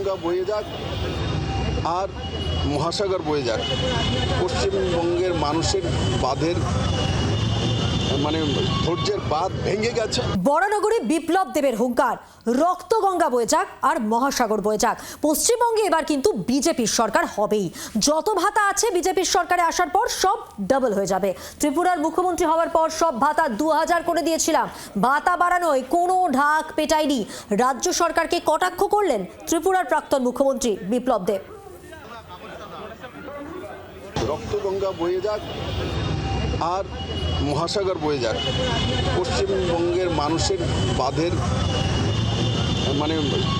রক্তগঙ্গা বয়ে যাক আর মহাসাগর বয়ে যাক, পশ্চিমবঙ্গের মানুষের বাঁধের ধৈর্যের বাঁধ ভেঙে গেছে। বরানগরে বিপ্লব দেবের হুঙ্কার, রক্তগঙ্গা বয়ে যাক আর মহাসাগর বয়ে যাক। পশ্চিমবঙ্গে এবার কিন্তু বিজেপির সরকার হবেই। যত ভাতা আছে বিজেপির সরকারে আসার পর সব ডাবল হয়ে যাবে। ত্রিপুরার মুখ্যমন্ত্রী হওয়ার পর সব ভাতা 2000 করে দিয়েছিলাম, ভাতা বাড়ানোয় কোনো ঢাক পেটায়নি। রাজ্য সরকারকে কটাক্ষ করলেন ত্রিপুরার প্রাক্তন মুখ্যমন্ত্রী বিপ্লব দেব। রক্তগঙ্গা বয়ে যাক আর মহাসাগর বয়ে যাক, পশ্চিমবঙ্গের মানুষের বাঁধের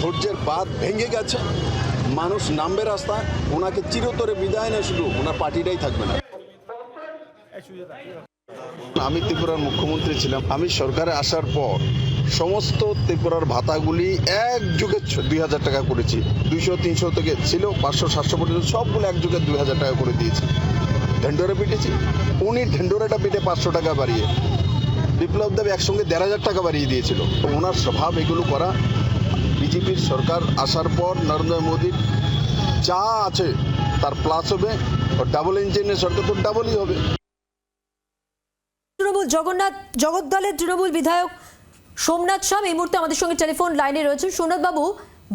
ধৈর্যের বাঁধ ভেঙে গেছে। মানুষ নামবে রাস্তায়, ওনাকে চিরতরে বিদায় না, শুধু ওনার পার্টিটাই থাকবে না। আমি ত্রিপুরার মুখ্যমন্ত্রী ছিলাম, আমি সরকারে আসার পর সমস্ত ত্রিপুরার ভাতাগুলি একযোগে 2000 টাকা করেছি। 200-300 থেকে ছিল 500-700 পর্যন্ত সবগুলো একযোগে 2000 টাকা করে দিয়েছি। ঢেন্ডোরে পিটেছি, উনি ঢেন্ডোরেটা পিটে 500 টাকা বাড়িয়ে, বিপ্লব দেব একসঙ্গে 1500 টাকা বাড়িয়ে দিয়েছিল। তো ওনার স্বভাব এগুলো করা। বিজেপির সরকার আসার পর নরেন্দ্র মোদীর যা আছে তার প্লাস হবে, ডাবল ইঞ্জিনের সরকার তো ডাবলই হবে। তৃণমূল জগদ্দলের তৃণমূল বিধায়ক সোমনাথ শাহ এই মুহূর্তে আমাদের সঙ্গে টেলিফোন লাইনে রয়েছেন। সোমনাথ বাবু,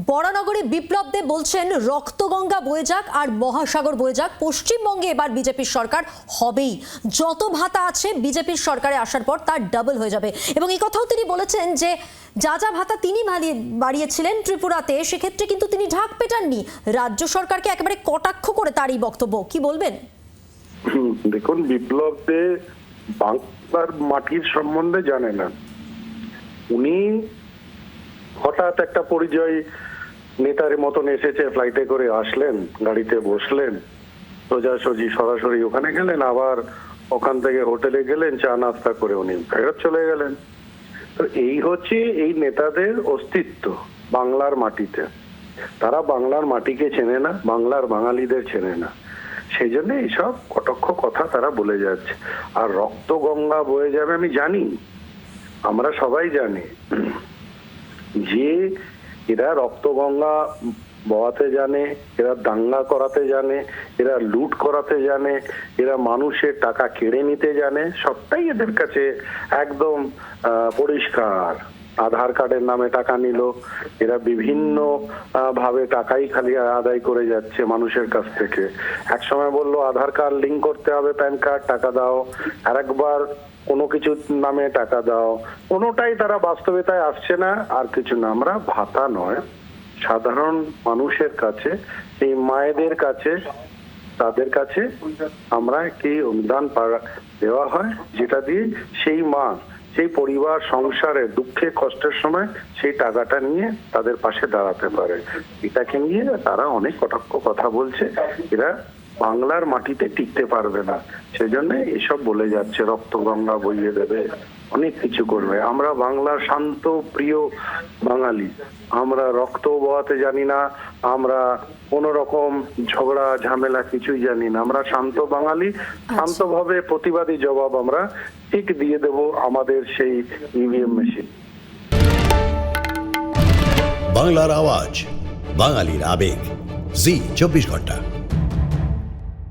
বরানগরে বিপ্লব দেব বলছেন রক্তগঙ্গা বয়ে যাক আর মহাসাগর বয়ে যাক, পশ্চিমবঙ্গে এবার বিজেপির সরকার হবেই। যত ভাতা আছে বিজেপির সরকারে আসার পর তার ডাবল হয়ে যাবে। এবং এই কথাও তিনি বলেছেন যে যা যা ভাতা তিনি বাড়িয়েছিলেন ত্রিপুরাতে, সেক্ষেত্রে কিন্তু তিনি ঢাক পেটাননি। রাজ্য সরকারকে একেবারে কটাক্ষ করে তার এই বক্তব্য, কি বলবেন? দেখুন, বিপ্লব দেব বাংলার মাটির সম্বন্ধে জানে না। উনি হঠাৎ একটা পরিচয় নেতার মতন এসেছে, ফ্লাইটে করে আসলেন, গাড়িতে বসলেন, সোজাসুজি সরাসরি ওখানে গেলেন, আবার ওখান থেকে হোটেলে গেলেন, চা নাস্তা করে উনি ফেরত চলে গেলেন। তো এই হচ্ছে এই নেতাদের অস্তিত্ব বাংলার মাটিতে। তারা বাংলার মাটিকে চেনে না, বাংলার বাঙালিদের চেনে না, সেই জন্য এইসব কটাক্ষ কথা তারা বলে যাচ্ছে। আর রক্তগঙ্গা বয়ে যাবে আমি জানি, আমরা সবাই জানি যে এরা রক্তগঙ্গা বওয়াতে জানে, এরা দাঙ্গা করাতে জানে, এরা লুট করাতে জানে, এরা মানুষের টাকা কেড়ে নিতে জানে। সবটাই এদের কাছে একদম পরিষ্কার। আধার কার্ডের নামে টাকা নিল, এরা বিভিন্ন ভাবে টাকাই খালি আদায় করে যাচ্ছে মানুষের কাছ থেকে। এক সময় বললো আধার কার্ড লিঙ্ক করতে হবে, প্যান কার্ড, টাকা দাও। আরেকবার কোনো কিছু নামে টাকা দাও। কোনোটাই তারা বাস্তবতায় আসছে না। আর কিছু না, আমরা ভাতা নয়, সাধারণ মানুষের কাছে, এই মায়েদের কাছে, তাদের কাছে আমরা একটি অনুদান দেওয়া হয়, যেটা দিয়ে সেই মা, সেই পরিবার সংসারের দুঃখে কষ্টের সময় সেই টাকাটা নিয়ে তাদের পাশে দাঁড়াতে পারে। এটাকে নিয়ে তারা অনেক কটাক্ষ কথা বলছে। এরা বাংলার মাটিতে টিকতে পারবে না, সেজন্য এসব বলে যাচ্ছে রক্তগঙ্গা বইয়ে দেবে, অনেক কিছু করবে। আমরা বাংলার শান্ত প্রিয় বাঙালি, আমরা রক্ত বওয়াতে জানি না, আমরা কোন রকম ঝগড়া ঝামেলা কিছুই জানি না। আমরা শান্ত বাঙালি, শান্তভাবে প্রতিবাদী জবাব আমরা ঠিক দিয়ে দেব আমাদের সেই ইভিএম মেশিন। বাংলার আওয়াজ, বাঙালির আবেগ, জি 24 ঘন্টা।